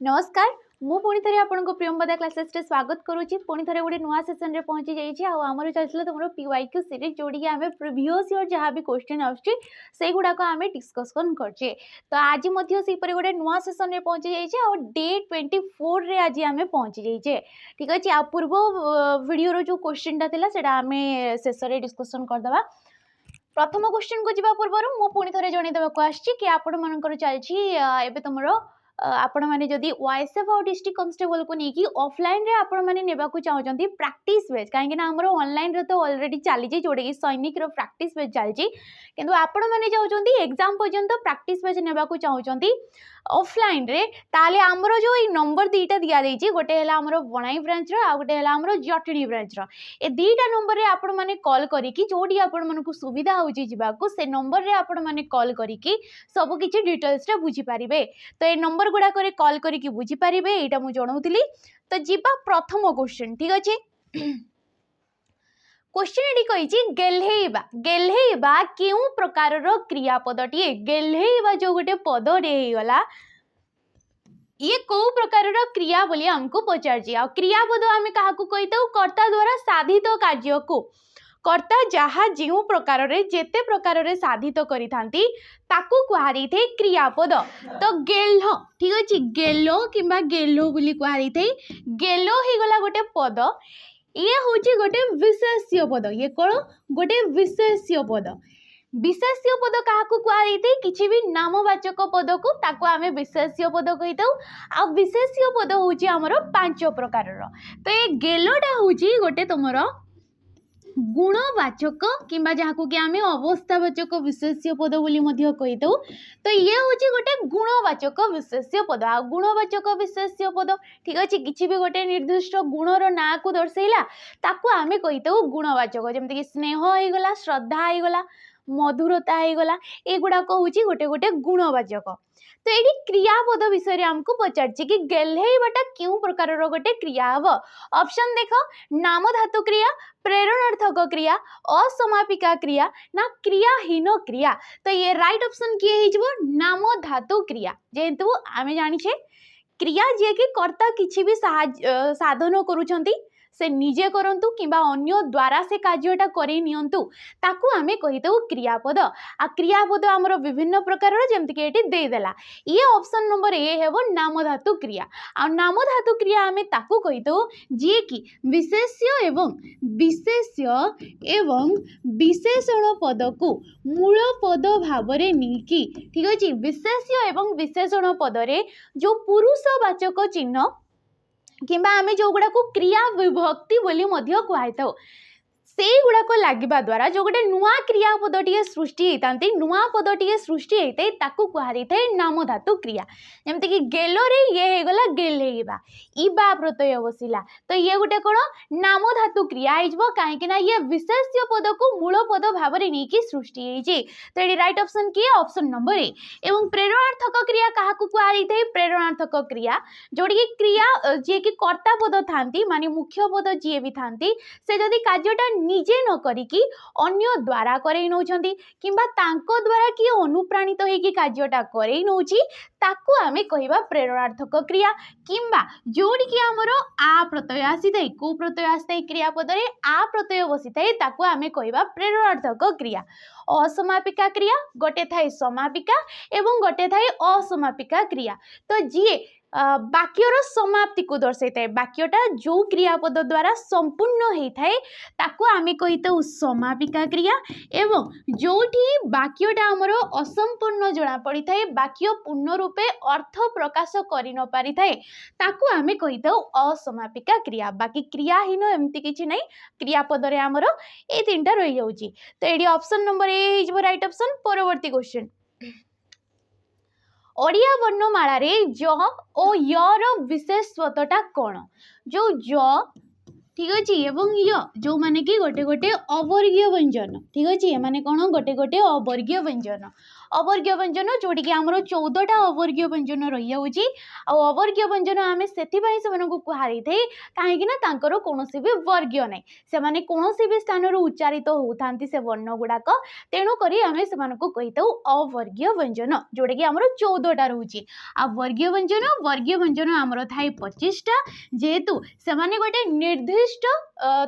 नमस्कार मु पुणी थे आपको प्रियंवदा क्लासेस रे स्वागत करुच्ची पुणी थे गोटे नुआ सेसन रे पहुंची जाइए आमर चलता तुम पीवाईक्यू सीरीज जोड़ी आम प्रिवियस ईयर जहाँ भी क्वेश्चन आसे गुड़ाक आम डिस्कसन करचे तो आज गोटे नुआ सेसन रे पहुंची जाइए डे 24 रे आज आम पहुंची जाइए ठीक अच्छे आ पूर्व वीडियो जो क्वेश्चन था आम शेष में डिस्कसन करदे प्रथम क्वेश्चन को जीवा पूर्व मु पुणी थे जनईदेवाक आसी कि आपण मनकर चलती तुम आपण मैंने जदि वाईएसएफ और डिस्ट्रिक्ट कांस्टेबल को लेकिन ऑफलाइन रे आपण मैंने नेबा को चाहते प्रैक्टिस बेस कहीं आमर ऑनलाइन रे तो ऑलरेडी चली जोटा कि सैनिक रो प्रैक्टिस बेस चलती किंतु आपण मैंने चाहते एग्जाम पर्यंत प्रैक्टिस बेस नेबा को चाहते ऑफलाइन रे ताले आमर जो ये नंबर दीटा दिया देछि गोटे हैला आमर बणाई ब्रांच रो आ गोटे हैला आमर जटणी ब्रांच रो ए दीटा नंबर रे आपण माने कॉल करिकि जोडी आपण मानकु सुविधा होछि जिबाकू से नंबर रे आपण माने कॉल करिकि सब किछि डिटेल्स रे बुझी पारिबे तो ए नंबर गुडा करे कॉल करिकि बुझी पारिबे एटा मु जणाउतिली तो जिबा प्रथम क्वेश्चन ठीक अछि क्वेश्चन एडी कहिछि गेल्हेइबा गेल्हेइबा केउ प्रकार रो क्रियापदटी गेल्हेइबा जो गोटे पद रे हेगला ये कौ प्रकार क्रिया बोली हमको पचार आ क्रियापद आम क्या कहीता कर्ता द्वारा साधित कार्य को कर्ता जहाँ जो प्रकार जेते प्रकार साधित करि थांती ताकू कुहारी थे क्रियापद तो गेल्ह ठीक अच्छे गेलो किंबा गेलो बोली कुहारी थे गेलो ही गला गोटे पद ये हूँ गोटे विशेष्य पद ये कौन गोटे विशेष्य पद विशेष्य पद क्या कहुई किसी भी नामवाचक पद को ताको आमे विशेष्य पद कही आ विशेष्य पद हूँ आमर 5 प्रकार तो ये गेलोटा हूँ गोटे तुमर गुणवाचक किंबा जहाँ को कि आम अवस्थावाचक विशेष्य पद बोली कही दो तो ये हूँ गोटे गुणवाचक विशेष्य पद आ गुणवाचक विशेष्य पद ठीक अच्छे किसी भी गोटे निर्दिष्ट गुणर ना को दर्शेला ताकू आम कही दो गुणवाचक जमती स्नेह होगला श्रद्धा होगला मधुरता होगला एगुड़ाक हूँ गोटे गोटे गुणवाचक तो ये क्रियापद विषय आमको पचार कि गेल्हेइबाटा क्यों प्रकार गोटे क्रिया हम ऑप्शन देख नाम धातु क्रिया प्रेरणार्थक क्रिया असमापिका क्रिया ना क्रियाहीन क्रिया तो ये राइट ऑप्शन किए नाम धातु क्रिया जेहेतु आम जानिछे क्रिया जे कि कर्ता किछि भी साधन करूछंती से निजे करंतु किंबा अन्य द्वारा से कार्यटा करेई नियंतु ताकू आमे कहितौ क्रियापद आ क्रियापद आमर विभिन्न प्रकार जेमति कि एटी दे देला ये ऑप्शन नंबर ए हेबो नाम धातु क्रिया आ नाम धातु क्रिया आमे ताकू कहितौ जे कि विशेष्य एवं विशेषण पद को मूल पद भावरे नीकी ठीक अछि विशेष्य एवं विशेषण पद रे जो पुरुषवाचक चिन्ह किंबा आमे जो गुड़ा को क्रिया विभक्ति बोली कहुई था से गुड़ाक लगे द्वारा जो गोटे नुआ क्रियापद टे सृष्टि होता नुआ पद टे सृष्टि होता कहुई था नाम धातु क्रिया जमती कि गेलोरे ये होगला गेल्हेइबा इबा प्रत्यय बसिला तो ये गोटे कौन नाम धातु क्रिया हो कहीं ये विशेष्य पद को मूल पद भाव में नहीं सृष्टि होती तो ये राइट ऑप्शन किए ऑप्शन नंबर ए एवं प्रेरणार्थक क्रिया क्या कहुई था प्रेरणार्थक क्रिया जोड़ी क्रिया जी कि कर्ता पद था माने मुख्य पद जी भी था से जदि कार्यटा निजे न करिकी अन्य द्वारा करई नौचंती किंबा तांको द्वारा किए अनुप्राणित होइकी कार्यटा करई नौची ताकू आमे कहिबा प्रेरणार्थक क्रिया किंबा जोडी कि हमर आ प्रत्यय आसीथाय को प्रत्यय आसीथाय क्रियापद रे आ प्रत्यय बसिथाय ताकू आमे कहिबा प्रेरणार्थक क्रिया असमापिका क्रिया गोटे थाए समापिका एवं गोटे थाए असमापिका क्रिया तो जी वाक्यर समाप्ति को दर्शाई थाए वाक्यटा जो क्रियापद द्वारा संपूर्ण होता है ताको आमे कहिता समापिका क्रिया एवं जोठी वाक्यटा हमर असंपूर्ण जना पड़ी थाए वाक्य पूर्ण रूपे अर्थ प्रकाश करि न पारि थाए ताको आमे कहिता असमापिका क्रिया बाकी क्रियाहीन एमती किछि नै क्रियापद रे हमर ए तीनटा रहि जाउची तो एडी ऑप्शन नंबर ए हिजबो राइट ऑप्शन परवर्ती क्वेश्चन ओडिया वर्णमाला रे ज और यर विशेषत्वटा कौन जो ज ठीक अच्छे एवं य जो माने कि गोटे गोटे अवर्गीय व्यंजन ठीक अच्छे एमाने कौन गोटे गोटे अवर्गीय व्यंजन जोटी कि आमर 14टा अवर्गीय व्यंजन रही जाऊँगी अवर्गीय व्यंजन आम से कहुई थे कहीं कौन भी वर्गीय ना से कौन भी स्थान उच्चारित होता से वर्ण गुड़ाक तेणुक आम से कही था अवर्गीय व्यंजन जोटा कि आमर 14टा रोचे आ वर्गीय व्यंजन आमर थाए 25टा जेहेतु से गोटे निर्दिष्ट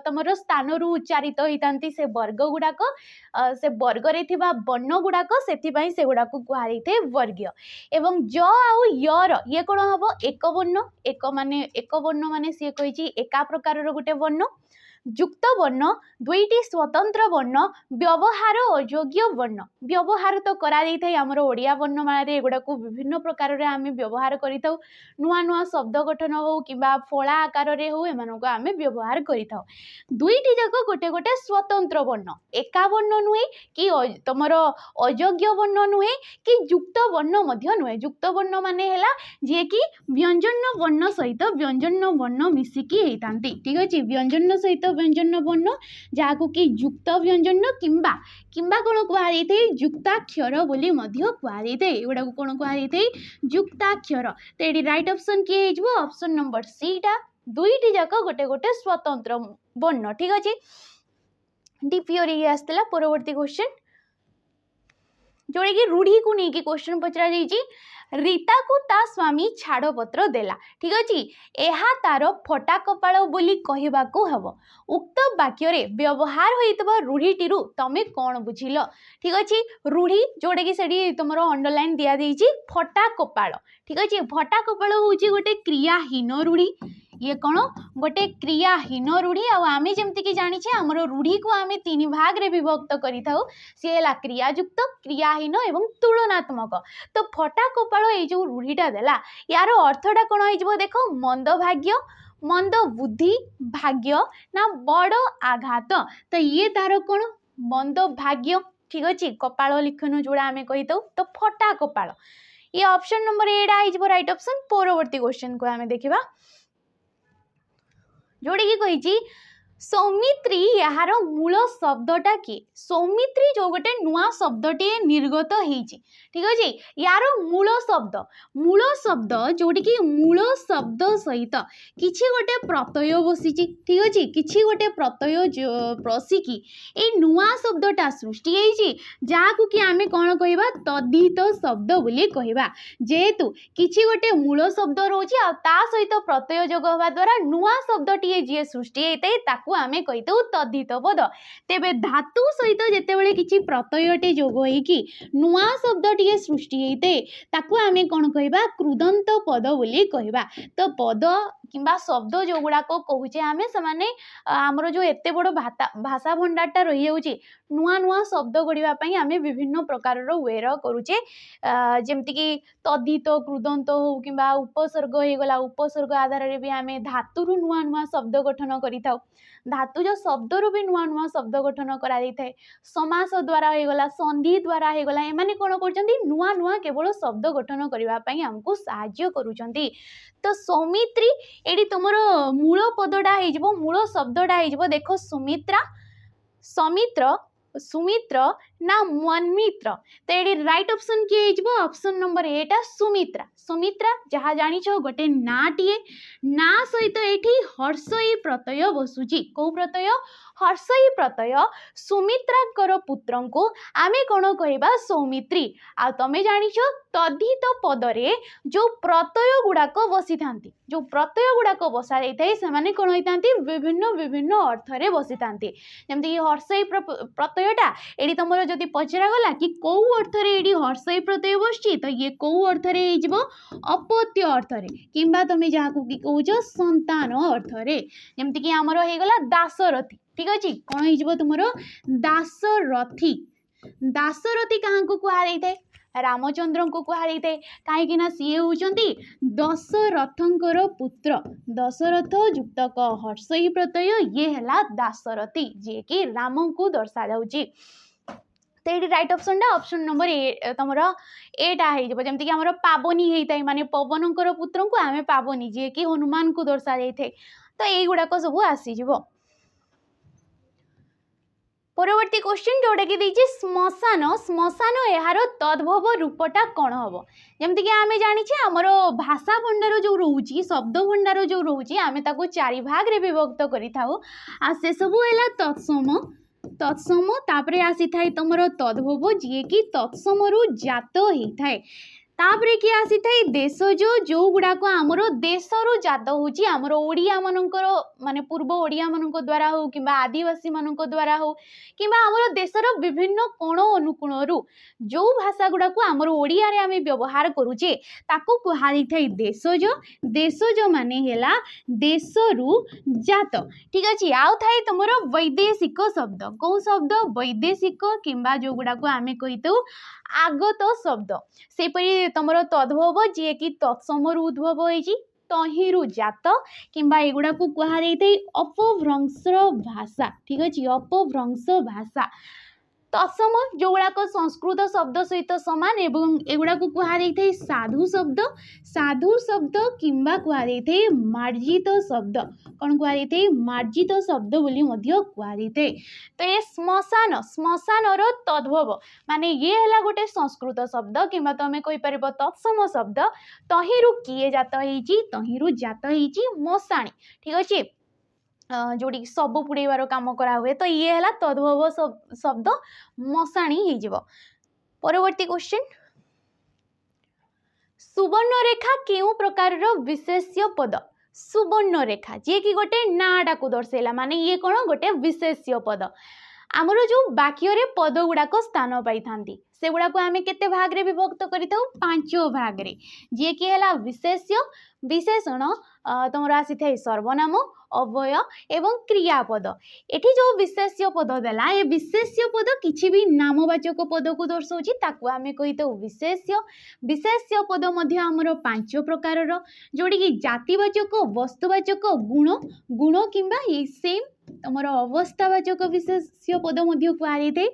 तुम स्थान उच्चारित होता से वर्ग गुड़ाक से वर्गरे थिबा वर्ण गुड़ाक से गुड़ाक कहुई थे वर्गीय एवं ज आउ यर ये कौन हम एक वर्ण माने सी कही एका प्रकार गोटे वर्ण युक्त वर्ण दुईटी स्वतंत्र वर्ण व्यवहार अयोग्य वर्ण व्यवहार तो आमर ओडिया वर्णमाला एगुड़ा को विभिन्न प्रकार आम व्यवहार करें नुआ नुआ शब्द गठन हो कि फला आकार हो एम आम व्यवहार करें दुईटी जाक गोटे गोटे स्वतंत्र वर्ण एका वर्ण नुहे कि तुम अयोग्य वर्ण नुहे कि युक्त वर्ण नुहे युक्त वर्ण माने है जी कि व्यंजन वर्ण सहित व्यंजन वर्ण मिसिकी होता ठीक अच्छे व्यंजन सहित व्यंजन वर्ण जहाँ कि युक्त व्यंजन किंबा किंबा कौन कहुई थे युक्ताक्षर बोली कहुई थे एगुड़ा कौन कहुई थे युक्ताक्षर तो ये राइट ऑप्शन किए ऑप्शन नंबर सी टा दुईटी जाक गोटे गोटे स्वतंत्र वर्ण ठीक अच्छे डीपीओ ये आसला परवर्ती क्वेश्चन जोड़े कि रूढ़ी को लेकिन क्वेश्चन पचरा जाइए रीता को ता स्वामी छाड़पत्र देला ठीक अच्छे यह तार फटा कपाल बोली कहवाकू हम उक्त वाक्य रे व्यवहार होइतबा रूढ़ीटी तमें कौन बुझिल ठीक अच्छे रूढ़ी जोड़ा कि से तुम अंडरलाइन दिया देइछि फटा कपाल ठीक अच्छे फटा कपाल हूँ गोटे क्रियाहीन रूढ़ी ये कौन गोटे क्रियाहीन रूढ़ी आम जमती कि जाने आमर रूढ़ी को आम 3 भाग रे विभक्त करि थाउ सी है क्रियायुक्त क्रियाहीन एवं तुलनात्मक तो फटा कपाल ये जो रूढ़ीटा देला यार अर्थटा कौन हो देख मंद भाग्य मंद बुद्धि भाग्य ना बड़ आघात तो ये तार कौन मंद भाग्य ठीक अच्छे कपाल लिखन जोड़ा आम कही था तो फटा कपाल ये ऑप्शन नंबर एटा हो राइट ऑप्शन परवर्ती क्वेश्चन को आम देखा जोड़े कि कही सौमित्री यार मूल शब्दटा किए सौमित्री जो गोटे नुआ शब्दटे निर्गत होती ठीक अच्छे यार मूल शब्द जोटी कि मूल शब्द सहित किछि गोटे प्रत्यय बसी ठीक अच्छे किछि गोटे प्रत्यय बसिकी ये नुआ शब्दटा सृष्टि होती जहाँ कि आम कौन कहवा तद्धित शब्द बोली कहवा जेहेतु किछि गोटे मूल शब्द रोचे आ सहित प्रत्यय जोग हवा द्वारा नुआ शब्दटीए जी सृष्टि होता है आमे कही तद्धित पद तेबे धातु सहित जितेबाला किसी प्रत्ययटे जोग होइकी नुआ शब्दटे सृष्टि होते ताकू आमे कौन कहवा कृदंत पद बोली कहवा तो पद किंबा शब्द जो गुड़ाक कहुचे आम से आमर जो एत बड़ भाषा भंडारटा रही जाऊँगी नुआ नुआ शब्द गढ़ापी आम विभिन्न प्रकार वेर करुचे जमती कि तद्धित कृदंत हो कि उपसर्ग होगला उपसर्ग आधार भी आम धातु नुआ नुआ शब्द गठन करिथाउ धातुज शब्दरू भी नुआ नुआ शब्द गठन करा जाए समास द्वारा होगला संधि द्वारा होगला एमाने कौन कर नुआ नुआ केवल शब्द गठन करने आमको साहाय्य करुचंती तो सौमित्री ये तुम मूल पदटा हो मूल शब्दटा हो देख सुमित्रा समित्र सुमित्र ना मन्मित्र तो ये राइट ऑप्शन किए ऑप्शन नंबर एटा सुमित्रा सुमित्रा जहाँ जानी गोटे नाटीए ना सहित ये हर्षई प्रत्यय बसुची कौ प्रत्यय हर्षई प्रत्यय सुमित्रांकर पुत्र को आमे कौन कहवा सौमित्री आ तमें जानी तद्धित पदरे जो प्रत्यय गुड़ाक बसी था जो प्रत्यय गुड़ाक बसा जाए से कौन होता विभिन्न विभिन्न अर्थरे बसी था जमती हर्षई प्रत्ययटा ये तुम जदि पचरा गला कि कौ अर्थरे ये हर्षई प्रत्यय बसची तो ये कौ अर्थरे अपत्य अर्थरे किंबा तुम जहाँ को कौच संतान अर्थरे जमती कि आमर होगला दासरथी ठीक अच्छे कौन हो तुम दासरथी दासरथी क्या कहुई थे रामचंद्र को कहुई थे कहीं सी होती दशरथंकर पुत्र दशरथ युक्त हर्षई प्रत्यय ये है दासरथी जी कि राम को दर्शा जाऊँगी तो ये राइट ऑप्शन नंबर ए तुम एटा जमती कि आमर पावनी होता है माने पवनकर पुत्र को आम पावनी जी कि हनुमान को दर्शा जाए तो युड़ाक सब आसीज। परवर्ती क्वेश्चन जोटा कि देछि श्मशान श्मशान यार तद्भव रूपटा कौन हम जमती कि आम जानी आमर भाषा भंडार जो रोचे शब्द भंडार जो रोचे आम ताको चारि भाग रे विभक्त करि थाउ आ से सबु हैला तत्सम तत्सम तापरे आसी थाए तुमर तद्भव जी कि तत्समरु जात होई थाए तापरे कि आसी थाए देशज जो गुड़ाक आमर देशरु जात होची आमर ओडिया मानकर माने पूर्व ओडिया मानक द्वारा हो कि आदिवासी मानक द्वारा हो कि आमर देशर विभिन्न कोण अनुकोणरू जो भाषा गुड़ाक आमर ओडिया रे आमे व्यवहार करूचे ताको कुहाई थाए देशज देशज माने हेला देशरु जात ठीक अछि। आउ थाए तुमर वैदेशिक शब्द कौ शब्द वैदेशिक किंबा जो गुड़ाक आमे कहितौ आगत शब्द सेपरी तुमर तद्भव जी कि तत्समरु उद्भव होइछि तहिरु जात किंबा एगुड़ा को कहा जाइथाय अपभ्रंश भाषा ठीक अछि अपभ्रंश भाषा। तत्सम जो गुड़ाक संस्कृत शब्द सहित सामान एवं एगुड़ा को कहा जाइथाय साधु शब्द किंबा कहा जाइथाय मार्जित शब्द कौन कहा जाइथाय मार्जित शब्द बोली मध्य कहा जाइथाय। तो ये श्मशान श्मशानर तद्भव माने ये हैला गोटे संस्कृत शब्द किंबा तमे कहि परबो तत्सम शब्द तहिरु किए जात होइछि तहिरु जात होइछि मशाणी ठीक अछि जोड़ी सब पुड़ेबार काम करा हुए तो ये है तद्भव शब्द मशाणी हो। परवर्ती क्वेश्चन सुवर्णरेखा केउ प्रकार विशेष्य पद सुवर्णरेखा जी कि गोटे नाटा को दर्शेला माने ये कौन गोटे विशेष्य पद आमर जो वाक्य रे पद गुड़ाक स्थान पाई थांती से गुड़ा को आमे केते भाग रे विभक्त करिथाउ पांच भाग रे जे कि हैला विशेष्य विशेषण तुमर आसी थाए सर्वनाम अव्यय एवं क्रियापद एठी जो विशेष्य पद देला ए विशेष्य पद किछि भी नामवाचक पद को दर्शाउछि ताकू आमे कहितो विशेष्य विशेष्य पद मध्य आमर पांच प्रकार रो जोडी कि जातिवाचक वस्तुवाचक गुण गुण किंबा ए सेम तुमर अवस्थावाचक विशेष्य पद मध्य कहा जाइथाय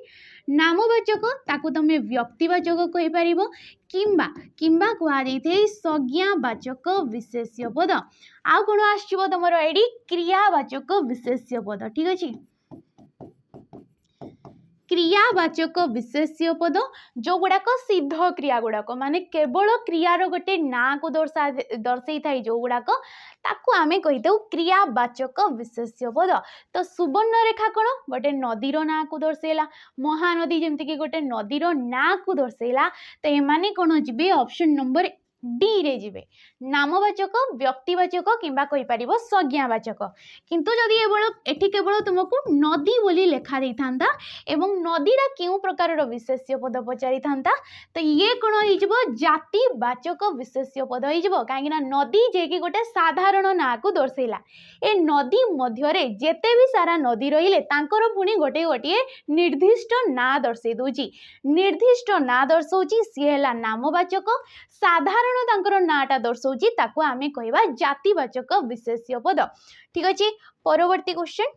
नामवाचक ताकू तमे व्यक्तिवाचक कहि परिबो किंबा किंबा कहा जाइथाय संज्ञावाचक विशेष्य पद आ कोन आछिबो तमरो एडी क्रियावाचक विशेष्य पद ठीक अछि। क्रियावाचक विशेष्य पद जो गुड़ाक सिद्ध क्रिया गुड़ाक माने केवल क्रियार गोटे ना को दर्शई थाई जो गुड़ाक ताकू आमे कहिदेउ क्रियावाचक विशेष्य पद। तो सुवर्णरेखा कौन गोटे नदीर ना को दर्शेला महानदी जमती कि गोटे नदीर ना को दर्शेला तो एमाने कौन जिबे ऑप्शन नंबर डी रे जिबे नामवाचक व्यक्तिवाचक किंबा कहि परिबो संज्ञावाचक किंतु जदि एठी केवल तुमको नदी बोली लेखा देई थांता एवं नदीरा केउ प्रकार रो विशेष्य पद पचारि थांता तो ये कोन होई जिवो जातिवाचक विशेष्य पद होई जिवो काहे ना नदी जे कि गोटे साधारण ना को दर्शेला ए नदी मध्य रे जेते भी सारा नदी रहिले तांकर पुनी गोटे गोटे निर्दिष्ट ना दर्शे दोची निर्दिष्ट ना दर्शौची सी हैला नामवाचक साधारण तांकर नाटा दर्शौची ताकू आमे कहबा जातिवाचक विशेष्य पद ठीक अछि। परवर्ती क्वेश्चन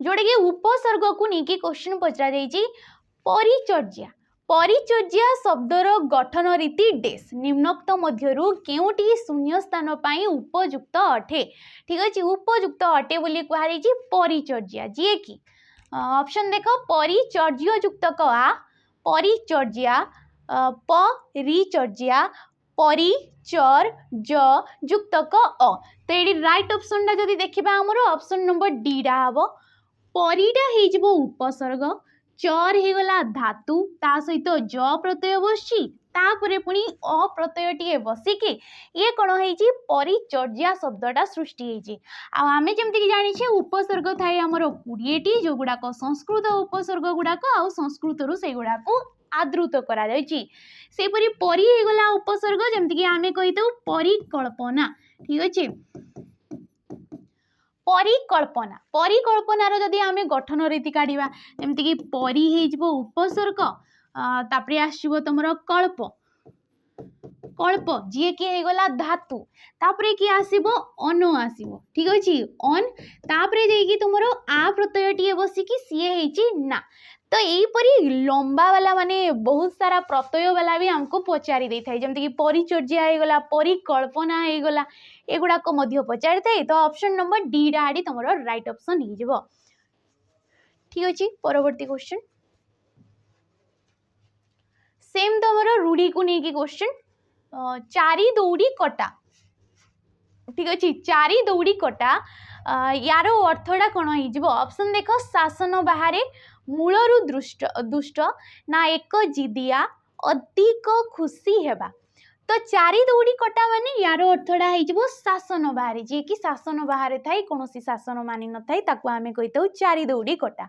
जोड़े कि उपसर्ग को लेकिन क्वेश्चन पचरा जाइछि परिचर्या परिचर्या शब्दर गठन रीति डेस निम्नोक्त मध्यरु केउटी शून्य स्थान पाई उपयुक्त अटे ठीक अछि उपयुक्त अटे बोली कहा जाइछि परिचर्या जे कि ऑप्शन देखो परिचर्य युक्त क आ परिचर्या परिचर्या परिचर्य युक्त क अ तो ये राइट ऑप्शन टा जदि देखिबा हमर ऑप्शन नंबर डी रा हबो परिटा हे जिवो उपसर्ग चर हे गला धातु ता सहित ज प्रत्यय बसछि तापरे पुनी अ प्रत्यय टिए बसिके ये कोन हेछि परिचर्या शब्दटा सृष्टि हेछि आ आमे जेमति कि जानि छे उपसर्ग थाए हमर 20 टी जो गुडा को संस्कृत उपसर्ग गुडा को आ संस्कृत रु से गुडा को आदृत करा जाइछि सेपरि परि हे गला उपसर्ग जेमति कि आमे कहितौ परिकल्पना ठीक अछि परिकल्पना परिकल्पनार जदि आमे गठन रीति काढिबा जेमति कि परि हे जिवो उपसर्ग तापरे आसीबो तमरो कल्प कल्प जी कि गला धातु तापरे कि आसीबो अन आसीबो ठीक अछि अन तापरे जेकी तुमरो आ प्रत्यय टी बसिकी सीए हेची ना तो यहीपरी लंबा वाला माने बहुत सारा प्रत्यय वाला भी हमको पचारि दे थाई जेमति कि परिचर्या हे गला परिकल्पना हे गला एगुडा को मध्य पचारि थाई तो ऑप्शन नंबर डी डाडी तुमरो राइट ऑप्शन ही जिवो ठीक अछि परवर्ती क्वेश्चन सेम तुमरो रूढ़ी को नहीं की क्वेश्चन चारि दौड़ी कटा ठीक अच्छे चारि दौड़ी कटा यार अर्थटा कौन हो ऑप्शन देख शासन बाहर मूलरू दुष्ट ना एक जिदिया अधिक खुशी हेबा तो चारि दौड़ी कटा माने यार अर्थटा हो शासन बाहर जी कि शासन बाहर थाई कौन शासन मानि न थाई ताको आमे कहिताउ चारि दौड़ी कटा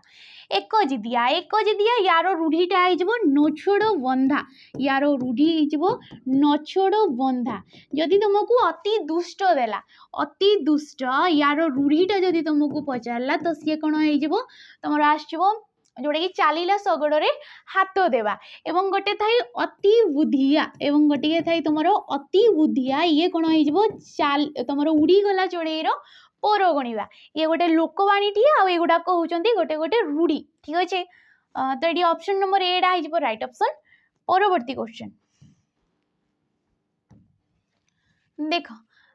एक जिदिया यार रूढ़ीटा हो नछोड़ बंधा यार रूढ़ी हो नछोड़ बंधा जदि तुमको अति दुष्ट देला अति दुष्ट यार रूढ़ीटा जदि तुमको पचारला तो सी कौन हो तुम आसो जोटा कि चलिला शगड़े हाथ देवा एवं गोटे थाई अति बुद्धिया एवं गोटे थाई तुम अति बुद्धिया ये कौन हो तुम उड़ी गला चढ़ेईर पर गणवा ये गोटे लोकवाणी टी आगुड़ाक होती गोटे गोटे रूढ़ी ठीक अच्छे तो ये ऑप्शन नंबर एटा हो राइट ऑप्शन परवर्ती क्वेश्चन देख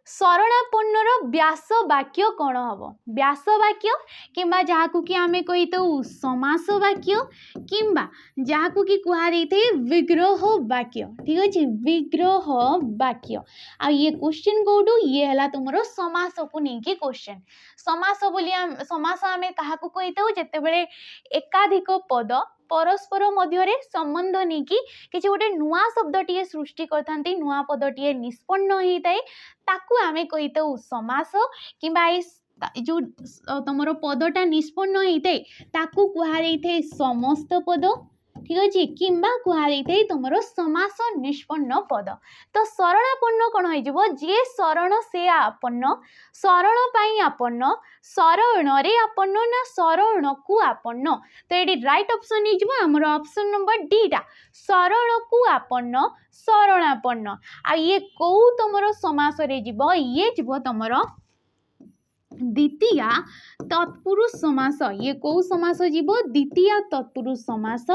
शरणापन्नर व्यास वाक्य कौन हम व्यास वाक्य किंबा जहाँ कि आमे कही तो समास वाक्य किंबा जहाँ कि कहुई थे विग्रह वाक्य ठीक अच्छे विग्रह वाक्य आ ये क्वेश्चन कौटू ये है तुम समास को लेकिन क्वेश्चन समास बोली समास आम क्या कही था जिते एकाधिक पद परस्पर मध्य संबंध नहीं कि किसी गोटे नुआ शब्दटीए सृष्टि करथांती नुआ पदटीए निष्पन्न होता है ताकू आमे कही था समास किंबा जो तुम पदटा निष्पन्न होता है ताकू कहुई थे समस्त पद ठीक अच्छे किंबा कहुई थे तुम समास निष्पन्न पद तो शरणापन्न कौन हो जी शरण से आपन्न शरण पाई आपन्न शरण रे आपन्न ना शरण को आपन्न तो ये राइट ऑप्शन होमर ऑप्शन नंबर डीटा शरण को आपन्न शरणापन्न आ ये कौ तुम समास रे जीव ये जीव तुम द्वितीय तत्पुरुष समास ये कौ समास जीव द्वितीय तत्पुरुष समास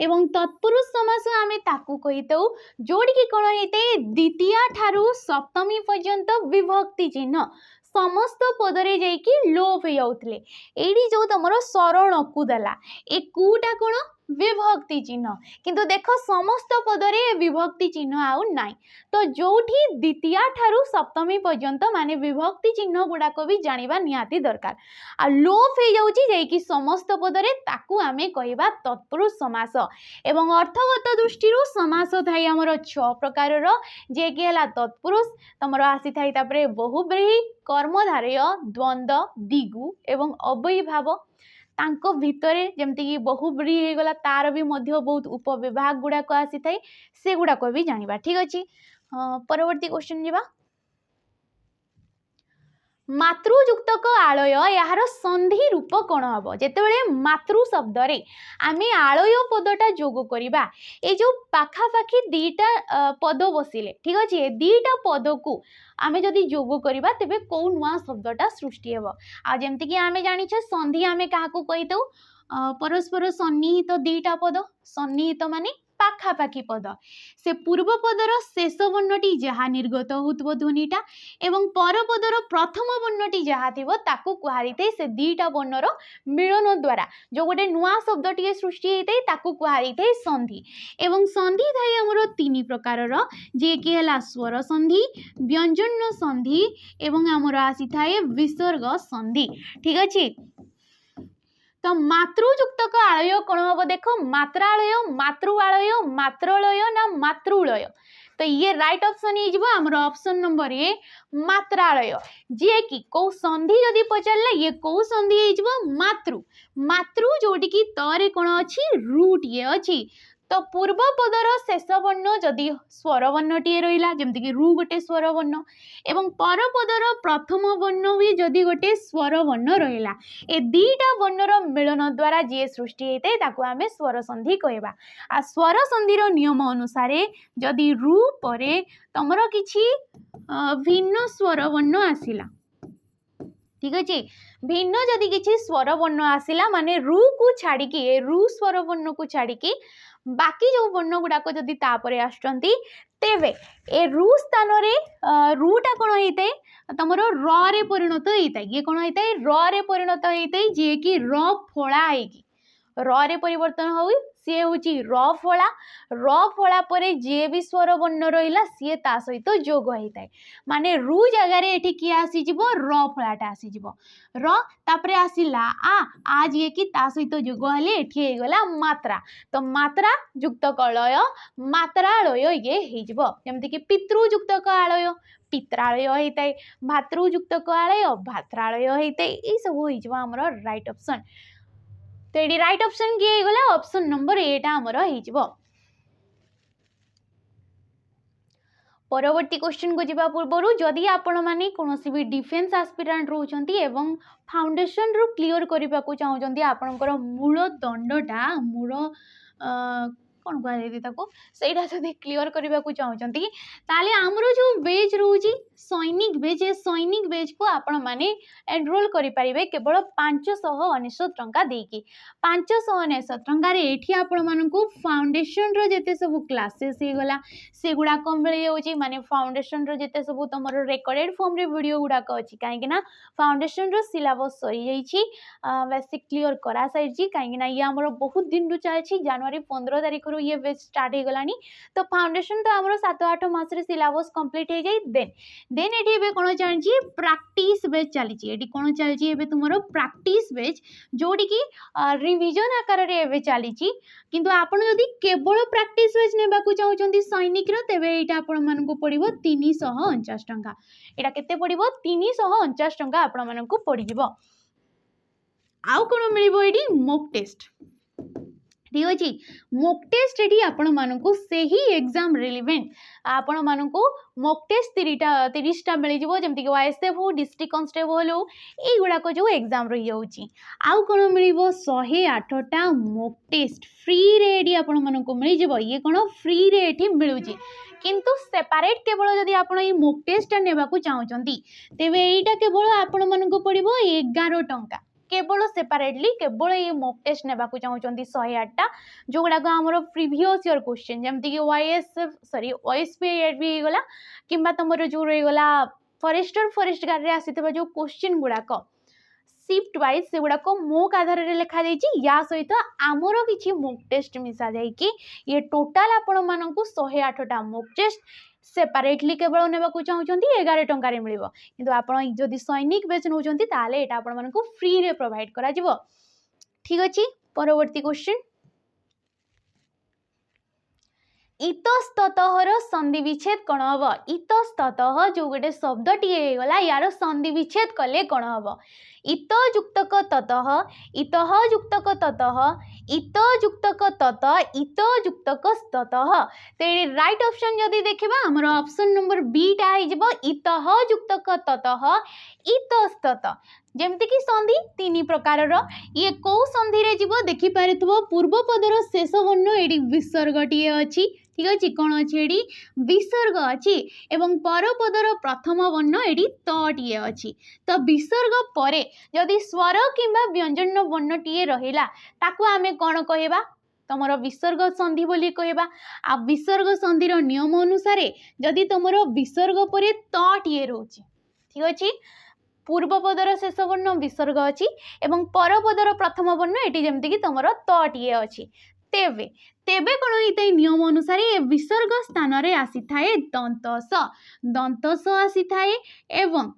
एवं तत्पुरुष समास आमे ताकू कहिताउ जोड़िकी कौन होते द्वितीय ठारू सप्तमी पर्यंत विभक्ति चिन्ह समस्त पदरे जाइकी लोप हो जाउतले एडी जो तुमरो शरण को देला ए कूटा कौन विभक्ति चिन्ह किंतु देख समस्त पदरे विभक्ति चिन्ह आउ नाई तो जोठी द्वितीय ठारू सप्तमी पर्यंत माने विभक्ति चिन्ह गुड़ाक भी जानिबा निहाती दरकार आ लोप हो जाउची जाइकी समस्त पदरे ताकू आमे कहिबा तत्पुरुष समास एवं अर्थगत दृष्टि समास थाई हमर 6 प्रकार जे कि हला तत्पुरुष तमरो आसी थाई तापरे बहुब्रीहि कर्मधारय द्वंद्व दिगु एवं अवयभाव तांको भितरे जमती कि बहुब्रीहि हो गला तार भी मध्य बहुत उपविभाग गुड़ाक आसी थाई से गुड़ाक भी जानिबा ठीक अछि परवर्ती क्वेश्चन जीवा मातृयुक्तक आलय यार संधि रूप कौन हम जिते मातृ शब्द रे आमे आलय पदटा जोग करिबा ए जो पाखापाखी दीटा पद बसिले ठीक अच्छे दीटा पद को आमे जदि जोग करिबा तेबे कौ नुआ शब्दटा सृष्टि हेबो आ जेमति कि आमे जानिछे संधि आमे काहाकू कहितौ परस्पर सन्निहित दीटा पद सन्निहित माने पाखापाखी पद से पूर्व पदर शेष वर्णटी जहाँ निर्गत होतबो ध्वनिटा एवं पर पदर प्रथम वर्णटी जहाँ थिबो ताकू कुहाई थे से दीटा वर्णर मिलन द्वारा जो गोटे नुआ शब्दटी सृष्टि होते ताकू कुहाई थे संधि एवं संधि थाई हमर 3 प्रकार जे कि हला स्वर संधि व्यंजन संधि एवं हमर आसी थाए विसर्ग संधि ठीक अछि तो मातृयुक्तक आलय कौन हम देख मात्रालय मातृआलय मात्रलय ना मातृलय तो ये राइट ऑप्शन होमर ऑप्शन नंबर ए मात्रालय जी कि कौ संधि जदि पचारे ये कौ संधि मातृ मातृ जोटि कि तरे कौन अच्छी रूट ये अच्छी तो पूर्व पदर शेष वर्ण जदि स्वर वर्णटीए रहा जमती रु गोटे स्वर वर्ण एवं पर पदर प्रथम वर्ण भी जदि गोटे स्वर वर्ण रहा ए दीटा वर्णर मिलन द्वारा जी सृष्टि होता है ताकू आम स्वर संधि कहवा। आ स्वर संधिर नियम अनुसार जदि रु परे तमर किछि भिन्न स्वर वर्ण आसिला ठीक अच्छे भिन्न जदि किछि स्वर वर्ण आसिला माने रु को छाड़ी रु स्वर वर्ण को छाड़ी बाकी जो वर्ण गुड़ाक जदि तापरे आसुचंती तेबे ए रु स्थान रे रुटा कौन होता है तुमर र रे परिणत होता है ये कौन होता है र रे परिणत होता है जी कि र फोड़ा है र रे परिवर्तन हो सी हूँ र फला पर जी भी स्वर वर्ण रहा सी ता सहित जोग होता है माने रु जगार ये किए आसीज र फलाटा आसीज र आसला आ जी कि ता सहित जोग हेले एठी गला मात्रा तो मात्रा युक्तक लय मात्रालय ये जमती कि पितृयुक्तक आलय पित्रालय होता है भातृयुक्तक आलय भात्रालय होता है ये सब होमर राइट ऑप्शन। तो ये राइट ऑप्शन किए गला ऑप्शन नंबर एटा हमर हो। परवर्ती क्वेश्चन को जीवा पूर्व जदि आपण माने कोनोसी भी डिफेंस एस्पिरेंट रोचंती एवं फाउंडेशन रु क्लियर करबा को चाहउचंती आपनकर मूल दंडटा मूल कौन कहते सहीटा जब क्लीयर करने को चाहते ताले आमर जो बेज रोची सैनिक बेज ए सैनिक बेज को आपण मैंने एनरोल करें केवल 599 टंका देकी 599 टंकार ये आपण मानक फाउंडेशन रे सब क्लासेस होगला से गुड़ाक मिल जाऊँगी माने फाउंडेशन रे सब तुम रेकर्डेड फॉर्म रे वीडियो गुड़ाक अच्छी कहीं फाउंडेशन रो सिलेबस सरी जाइए बेसिक क्लीयर करा सारी कहीं ये आमर बहुत दिन चलती जनवरी 15 तारीख ये बेच स्टार्ट हो गलानी तो फाउंडेशन तो आमर 7-8 मास सिलेबस कंप्लीट हो जाए देन ये कौन चलती प्रैक्टिस बेच चली कौन चलती तुम प्रैक्टिस बेच जोटी की रिविजन आकार रे चली किंतु आपण जदि केवल प्रैक्टिस बेच नेबा को चाहउचंती सैनिक रो तेबे एटा आपण मानकु पड़िबो 349 टंका एटा केते पड़िबो 349 टंका आपण मानकु पड़िबो। आउ कोन मिलिबो एडी मॉक टेस्ट ठीक अच्छे मॉक टेस्ट ये आपण मानकु सही एग्जाम रिलेवेंट आपण मानकु मॉक टेस्ट 30टा मिल जाव जमती कि वाईएसएफ हो डिस्ट्रिक्ट कांस्टेबल हो ये गुड़ाक जो एग्जाम रही जाऊँगी आउ कौन मिल 108टा मॉक टेस्ट फ्री रे आपण मानकु मिल जाव ये कौन फ्री रे मिलूँ किंतु सेपरेट केवल जदि आप मॉक टेस्ट नेबा को चाहते तेबे एटा केवल आपण मानकु पड़िबो 11 टंका केवल सेपरेटली केवल ये मॉक टेस्ट नेबा को चाहते 108टा जो गुड़ाक आमर प्रीवियस ईयर क्वेश्चन जमती कि ओएसपी भी गला किंबा तुम जो रहीगला फॉरेस्ट गार्ड रे आसीथिबा जो क्वेश्चन गुड़ाक शिफ्ट वाइज से गुड़ाक मॉक आधार रे लिखा जाइए या सहित आमर किछि मॉक टेस्ट मिसा जाई कि ये टोटाल आपण मानकु 108टा मॉक टेस्ट सेपरेटली केवल नेबा को चाहउचंती 11 टंका रे मिलिबो किंतु आपण जदि सैनिक बेच नउचंती ताले एटा आपण मानकु फ्री रे प्रोवाइड करा जिवो ठीक अछि। परवर्ती क्वेश्चन इतस्ततः संधि विच्छेद कौन हम इतस्ततः जो गोटे शब्द टी गला यार संधि विच्छेद कले कौन हम इत युक्तक ततः इतः युक्तक ततः इत युक्तक तत इत युक्तक ततः तो ये राइट ऑप्शन जदि देखा आमर ऑप्शन नंबर बीटा हो इतः युक्तक ततः इतस्तत जमती कि संधि 3 प्रकार ये कौ संधि रे जीव देखि पारिथबो पूर्व पदर शेष वर्ण एडी विसर्ग टी अछि ठीक अच्छे कौन अच्छी एडी विसर्ग अच्छी एवं परपदर प्रथम वर्ण एडी टीए अच्छी तो विसर्ग परे जदि स्वर किंबा व्यंजन वर्ण टीए रहिला ताकू आमे कौन कहबा तुमर विसर्ग संधि बोली कहबा आ विसर्ग संधिर नियम अनुसार जदि तुमर विसर्ग परे टीए रोची ठीक अच्छे पूर्व पदर शेष वर्ण विसर्ग अच्छी एवं परपदर प्रथम वर्ण एटी जमती कि तुमर टीए अच्छी तेबे तेबे कौन होता है नियम अनुसार ये विसर्ग स्थान रे आसी थाए दंतस आसी थाए एवं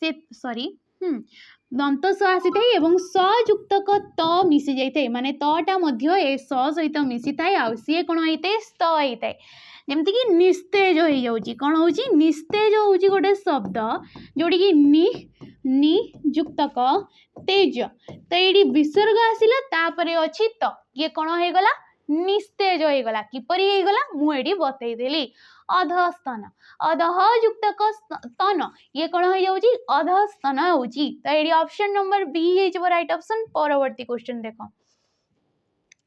से सॉरी दंतस आसी थाए एवं सयुक्तक त मिसी जाइए माने तटा मध्य ए सहित मिसी थाए आ सी कौन होता है स्त होता है जमती कि निस्तेज हो जाउची कौन होची निस्तेज होची गोटे शब्द जोड़ी कि नि युक्तक तेज तो ये विसर्ग आसिला तापरे अछि त ये कौन हो गला निस्तेज हो गला किपरि हे गला मु एडी बतई देली अधस्तन अधह युक्तक स्तन ये कौन हो जाउची अधस्तन होउची तो एडी ऑप्शन नंबर बी हे जब राइट ऑप्शन परवर्ती क्वेश्चन देखो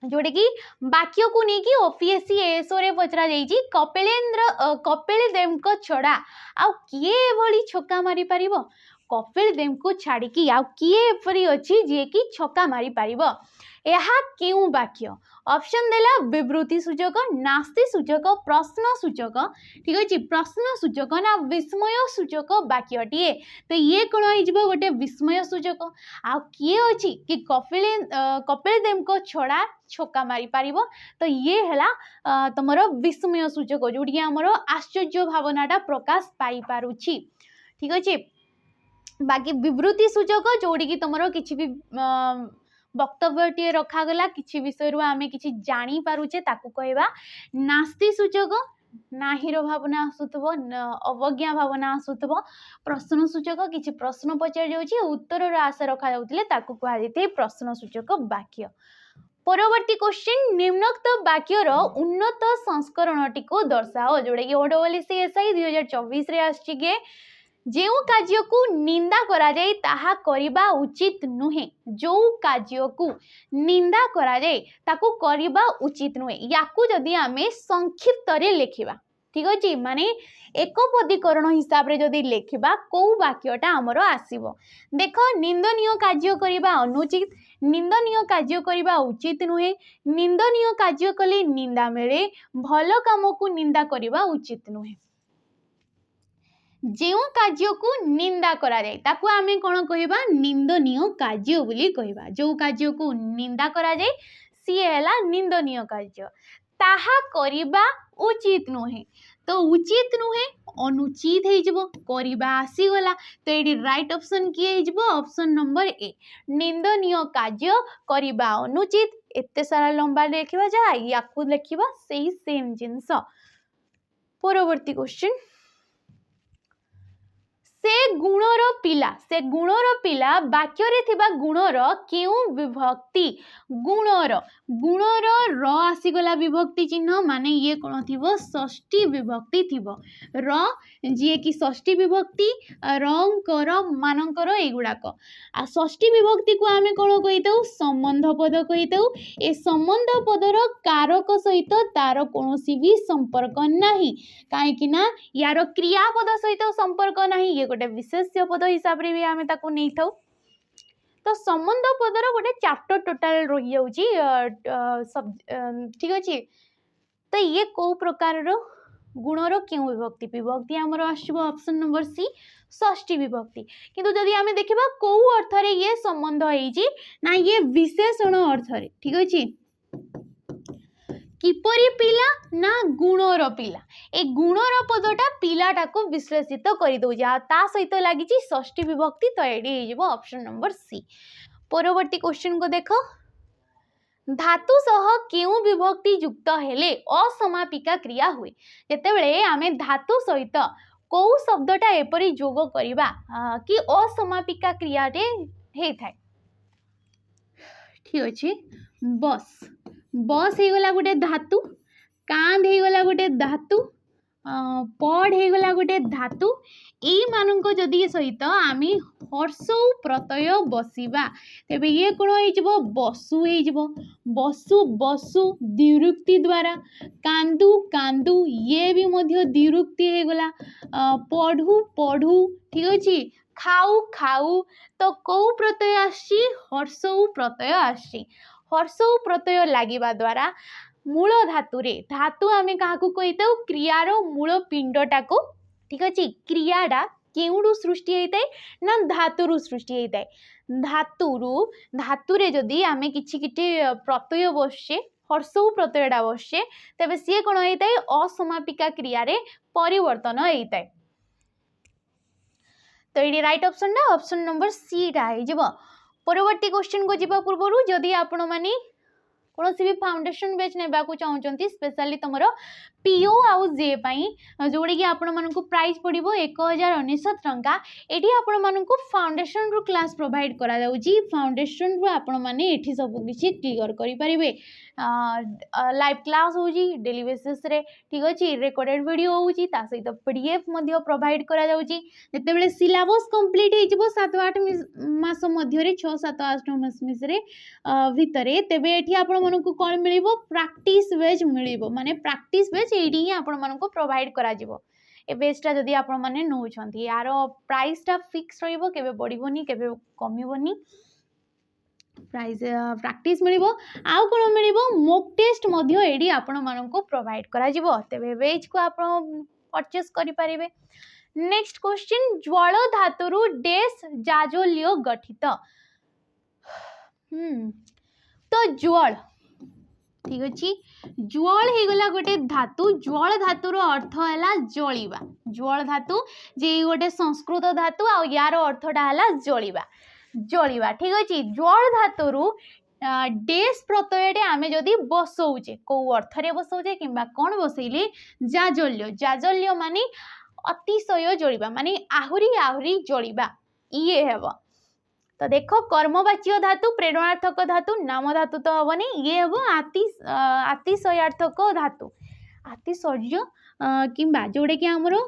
जोड़े कि वाक्य को नहीं कि ओपीएससी एएसओ रे पचरा जाइची कपिल देव को छड़ा आ किए भली छक्का मारी पारिबो कपिल देव को छाड़ी कि आ किए एपरी अछि जे कि छक्का मारी पारिबो एहा केउ वाक्य ऑप्शन देला विवृति सूचक नास्ति सूचक प्रश्न सूचक ठीक अछि प्रश्न सूचक ना विस्मय सूचक वाक्यटीए तो ये कोन होई जिवो गोटे विस्मय सूचक आ किए अछि कि कपिल देव को छड़ा छक्का मारी पारिबो तो ये हला तमरो विस्मय सूचक जोडी हमरो आश्चर्य भावनाटा प्रकाश पाई पारुछि ठीक अछि बाकी विवृति सूचक जोडी कि तमरो किछि भी वक्तव्यटीए रखागला किछि विषय आमे किछि जानी पारुचे ताकू कहबा नास्ति सूचक नाहीर भावना आसुथबो अवज्ञा भावना आसुथबो प्रश्न सूचक किछि प्रश्न पचार जाउची उत्तर रो आशा रखा जाउतले ताकू कहै जेते प्रश्न सूचक वाक्य परवर्ती क्वेश्चन निम्नोक्त वाक्यर उन्नत संस्करणटी को दर्शाओ जोडे कि ओडब्ल्यूसीएसआई 2024 रे आछि के जेउ कार्य को निंदा करा जाए ताहा करिबा उचित नुहे जो कार्य को निंदा करा जाए ताको करिबा उचित नुहे याकू जदि आमे संक्षिप्त रे लेखिबा ठीक अछि माने एकपदीकरण हिसाब रे जदि लेखिबा को वाक्यटा हमरो आसीबो देखो निंदनीय कार्य करिबा अनुचित निंदनीय कार्य करिबा उचित नुहे निंदनीय कार्य कले निंदा मिले भलो काम को निंदा करिबा उचित नुहे जेउ कार्य को निंदा करा जाए ताकू आमे कोन कहबा निंदनीय कार्य बोली कहबा जो कार्य को निंदा करा जाए सी हैला निंदनीय कार्य ताहा करिबा उचित नुहे तो उचित नुहे अनुचित हे जबो करिबा आसी गला तो एडी राइट ऑप्शन की हे जबो ऑप्शन नंबर ए निंदनीय कार्य करिबा अनुचित एते सारा लंबा लेखिबा जा याकू लेखिबा सेही सेम जिंस परवर्ती क्वेश्चन से गुणर पिला वाक्य रे थिबा गुणर केउ विभक्ति गुणर र आसीगला विभक्ति चिन्ह माने ये कोन थिबो षष्ठी विभक्ति थिबो र जे कि षष्ठी विभक्ति रंकर मानकर एगुडाक आ षष्ठी विभक्ति को आमे कोन कहितौ संबंध पद कहितौ ए संबंध पदर कारक सहित तार कोनोसी भी संपर्क नाही काहे कि ना यार क्रियापद सहित संपर्क नाही ये गोटे विशेष्य पद हिसाब रे भी आमे ताको नै थाउ तो संबंध पदर गोटे चैप्टर टोटल रही जाउची ठीक अछि तो ये को प्रकार रो गुणर क्यों विभक्ति विभक्ति हमर आछबो ऑप्शन नंबर सी षष्ठी विभक्ति किंतु जदि आमे देखिबा को अर्थ रे ये संबंध होईची ना ये विशेषण अर्थ रे ठीक अछि किपरि पिला ना गुणर पिला ए गुणर पदटा पिलाटा को विश्लेषित करि दउ जा ता सहित लागि छि षष्ठी विभक्ति तो एडी हे जेबो ऑप्शन नंबर सी परवर्ती क्वेश्चन को देखो धातु सह केउ विभक्ति युक्त हेले असमापिका क्रिया हुए जेतेबेले आमे धातु सहित को शब्दटा एपरि जोग करिबा कि असमापिका क्रिया रे हे थाए ठीक अछि बस बस हे गला गोटे धातु कांध हे गला गोटे धातु पढ़ हे गला गोटे धातु ए मानक जदि सहित आमी हर्षौ प्रत्यय बसिबा तेबे ये कोन होई जबो बसु हे जबो बसु बसु द्विरुक्ति द्वारा कांदु कांदु ये भी मध्य द्विरुक्ति हे गला पढ़ु पढ़ु ठीक अछि खाऊ खाऊ तो को प्रत्यय आसी हर्षौ प्रत्यय आसी हर्षौ प्रत्यय लागिबा द्वारा मूल धातु रे धातु आमे काहाकू कहितौ क्रियार मूल पिंडटा को ठीक अछि क्रियाडा केउडु सृष्टि हेइतै ना धातुरु सृष्टि हेइतै धातु रे जदि आमे किछि किछि प्रत्यय बसछे हर्षौ प्रत्ययडा बसछे तबे सिए कोन हेइतै असमापिका क्रिया रे परिवर्तन हेइतै तो ये राइट ऑप्शन ना ऑप्शन नंबर सी टा हे जबो परवर्ती क्वेश्चन को जीवा पूर्व जदि आपण माने कौन भी फाउंडेशन बैच ने चाहते स्पेशली तुम पीओ आउ जे जोड़ी कि आपण मानक प्राइस पड़ो 1099 टंका। एटी आपण मानक फाउंडेशन रु क्लास प्रोवाइड करा जाउची। फाउंडेशन रु आपण माने एठी सब किछि क्लियर करि परिबे। लाइव क्लास होउची डेली बेसिस रे, ठीक अछि। रिकॉर्डेड वीडियो होउची, ता सहित पीडीएफ मध्ये प्रोवाइड करा जाउची। जते बेले सिलेबस कंप्लीट हे जिवो 7-8 मास मध्ये रे 6-7-8 मास रे भितरे, तेबे एठी आपण मानक कोन मिलिबो प्रैक्टिस बेच मिलिबो। माने प्रैक्टिस बेच एडी ही आपण मानक प्रोवाइड करा जिवो। ए बेचटा जदि आपण माने नउछंती यार प्राइसटा फिक्स रहिबो, केबे बढ़िबोनी केबे कमिबोनी। प्राइस प्रैक्टिस मिलिबो। आउ कोन मिलिबो मॉक टेस्ट मध्ये एडी आपण मानक प्रोवाइड करा जिवो। तेबे बेच को आपण परचेस करि परिबे। नेक्स्ट क्वेश्चन, ज्वल धातुरु डैश जाजोल्य गठित। तो ज्वल, ठीक अछि। ज्वल हे गला गोटे धातु। ज्वल धातुर अर्थ हैला जळिबा। ज्वल धातु जे गोटे संस्कृत धातु आ यार अर्थटा हैला जळिबा। जळिबा, ठीक अछि। ज्वल धातुरु डैश प्रत्ययटे आमे जदि बसौचे, को अर्थरे बसौचे किंबा कोन बसैले जाजल्य। जाजल्य माने अतिशय जळिबा, माने आहुरी आहुरी जळिबा ये हेबो। तो देखो कर्मवाच्य धातु, प्रेरणार्थक धातु, नाम धातु तो हबनी, ये हेबो अतिशयार्थक धातु। अतिशय किंबा जोड़े कि हमरो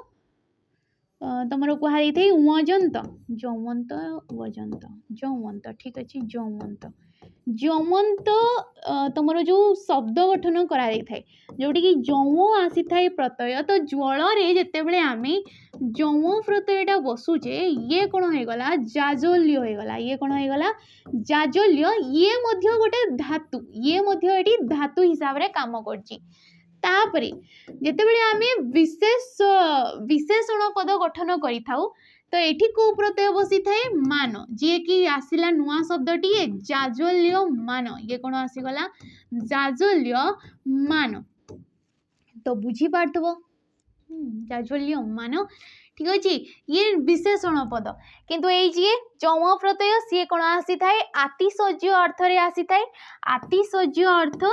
तमर कुहा थे वजंत, जमंत वजंत, जमंत, ठीक अच्छे। जमंत, जमंत तुमर जो शब्द गठन करा थाए जोटी कि जम आसी थाए प्रत्यय। तो ज्वल रे जेते बेले आमे जम प्रत्ययटा बसुचे, ये कौन हो गला जाजल्य हो गला। ये कौन हो गला जाजल्य। ये मध्य गोटे धातु, ये मध्य एटी धातु हिसाब रे काम करची। तापरे जेतेबेले आमे विशेषण पद गठन करि थाउ, तो एठी को प्रत्यय बसी थाए मान, जे कि आसिला नुआ शब्दटी जाजल्य मान। ये कौन आसी गला जाजल्य मान। तो बुझी पार्थबो जाजल्य मान, ठीक अछि। ये विशेषण पद, किंतु ए जे जम प्रत्यय सी कौन आसी थाए आतिशज्य अर्थ रे आसी थाए। आतिशज्य अर्थ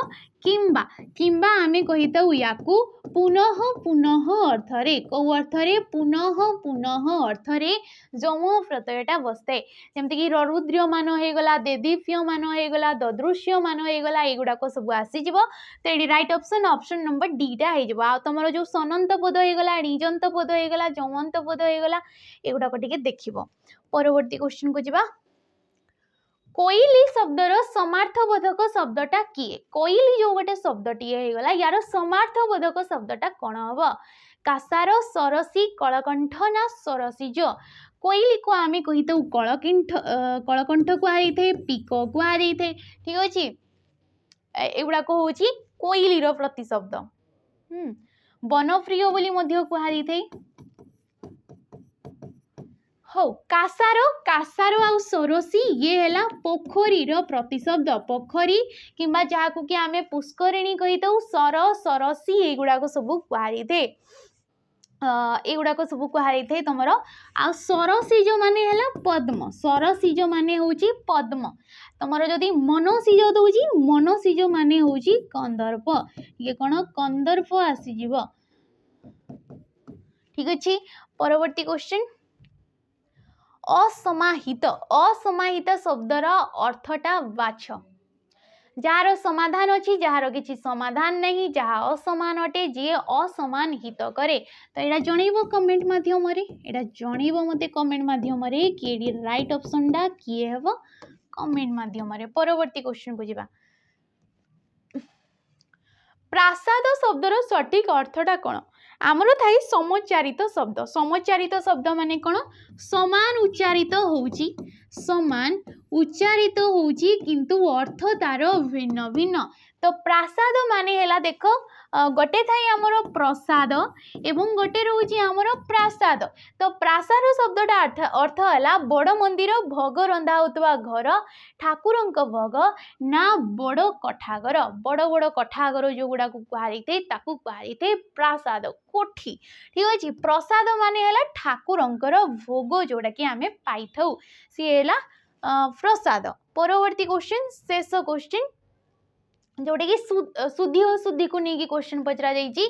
किंबा किंबा आमे कहिताउ याकू पुनः पुनः अर्थरे, को अर्थरे पुनः पुनः अर्थरे जम प्रत्ययटा बसते। जेमति कि रुद्र्यमान हो गला, देदीप्यमान हो गला, ददृश्यमान हो गला, एगुडा को सब आसी जिवो। तो एडी right option option number D टा हे जिवो। आ तमरो जो सनंत पद हो गला, निजंत पद हो गला, जमंत पद हो गला, एगुडा को टिके देखिबो। परवर्ती क्वेश्चन को जिबा। कोइली शब्दर समार्थबोधक शब्दटा किए? कोइली जो गोटे शब्दटी हो गला, यार समार्थबोधक शब्दटा कौन हम? कासार, सरसी, कलकंठ ना सरसीज? कोइली को आमे कहिता कलकंठ कुहाई थे, पिको कुहाई थे, ठीक अच्छे। एगुड़ा को होची कोइलीर प्रतिशब्द। बनप्रिय बोली मध्य कुहाई थे। हो कासार, कासार आउ सरसी ये हैला पोखरीर प्रतिशब्द। पोखरी किंबा जहाकू कि आमे पुष्करिणी कहिताउ, सर, सरसी एगुड़ा को सब कुहाई थे। एगुड़ा को सब कुहाई थे तुमर। आ सरसीज माने हैला पद्म। सरसीज माने होची पद्म। तुमर जदि मनसीज दउची, मनसीज माने होची कंदर्प। ये कौन कंदर्प आसी जीवो, ठीक अच्छे। परवर्ती क्वेश्चन, असमाहित। असमाहित शब्दर अर्थटा बाछ। जार समाधान अच्छी, जार किसी समाधान नहीं, जहाँ असमान अटे, जी असमान हित करे। तो यहाँ जनइब कमेंट माध्यम रे, यहाँ जनइब मते कमेंट माध्यम रे कि एडी राइट ऑप्शन डा किए हेबो कमेंट माध्यम रे। परवर्ती क्वेश्चन को जिबा। प्रासाद शब्दर सठिक अर्थटा कौन? आमर थाई समोच्चारित शब्द। समोच्चारित शब्द माने कौन? समान उच्चारित होउची, समान उच्चारित होउची किंतु अर्थ तार भिन्न भिन्न। तो प्रासाद माने हेला देख गोटे थाई आमर प्रसाद एवं गोटे रोची आमर प्रासाद। तो प्रासाद शब्दटा अर्थ हैला बड़ मंदिर, भोग रंधा होतबा घर, ठाकुरंक भोग ना बड़ कठागर। बड़ बड़ कठागर जो गुडा को कुहाई थे ताकू कुहाई थे प्रासाद, कोठी, ठीक अछि। प्रसाद माने हैला ठाकुरंकर भोग जोडा कि आमे पाई थाउ, सी हैला प्रसाद। परवर्ती क्वेश्चन, शेष क्वेश्चन, जोटा कि सुधी और सुधी को लेकिन क्वेश्चन पचरा जाइए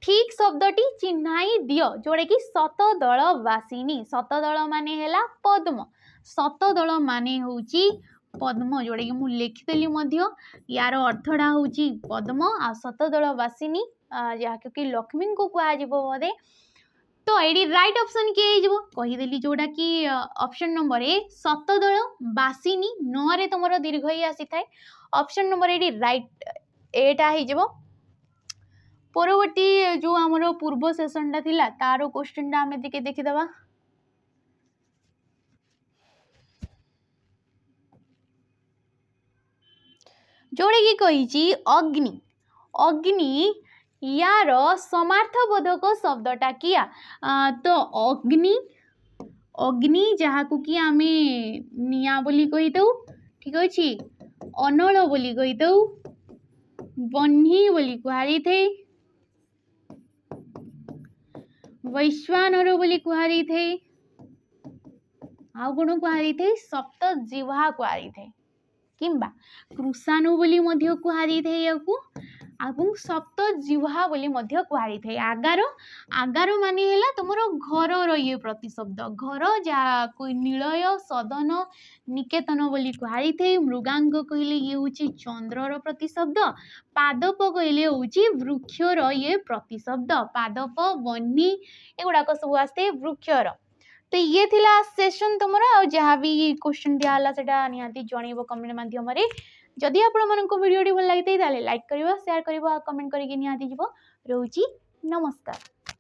ठीक शब्दटी चिन्हाई दियो जोटा कि शतदल वासिनी शतदल माने हैला पद्म शतदल माने होउची पद्म जोटा कि मु लिखिदेली मध्य यार अर्थटा होउची पद्म आ शतदल वासिनी जहाँ कि लक्ष्मी को कहा बोधे तो ये राइट ऑप्शन किए कहीदेली जोटा कि ऑप्शन नंबर ए शतदल बासिनी रे तुम दीर्घ ही आसी थाए ऑप्शन नंबर ये राइट एटा हो परवर्ती जो आमर पूर्व सेशन टा तार क्वेश्चन टा आमे देखिदबा जोड़े कि कही अग्नि अग्नि यार समार्थबोधक शब्दटा किया तो अग्नि अग्नि जहाँ को कि आमे निया बोली कही दऊ ठीक अच्छे अनल बोली कही दऊ बन्ही बोली कहुई थे वैश्वानर बोली कहुई थे आउ कौन कहुई थे सप्त जिह्वा कहुई थे किंबा कृषाणु बोली मध्य कहुई थे याकू आगुं सप्त जिह्वा बोली मध्य कहुई थे आगार आगार माने हैला तुमरो घर ये प्रतिशब्द घर जहाँ कोई निलय सदन निकेतन बोली कहुई थे मृगांग कहले ये होची चंद्रर प्रतिशब्द पादप कहले होची वृक्षर ये प्रतिशब्द पादप बन्ही एगुड़ाक सब आसते वृक्षर तो ये थिला सेशन तुमर आ जहाँ भी क्वेश्चन दिया सेटा निहाती जनइब कमेंट माध्यम जदि आपको वीडियो भल लगी लाइक करवा शेयर करवा कमेंट करके निहाती जीव रोची नमस्कार।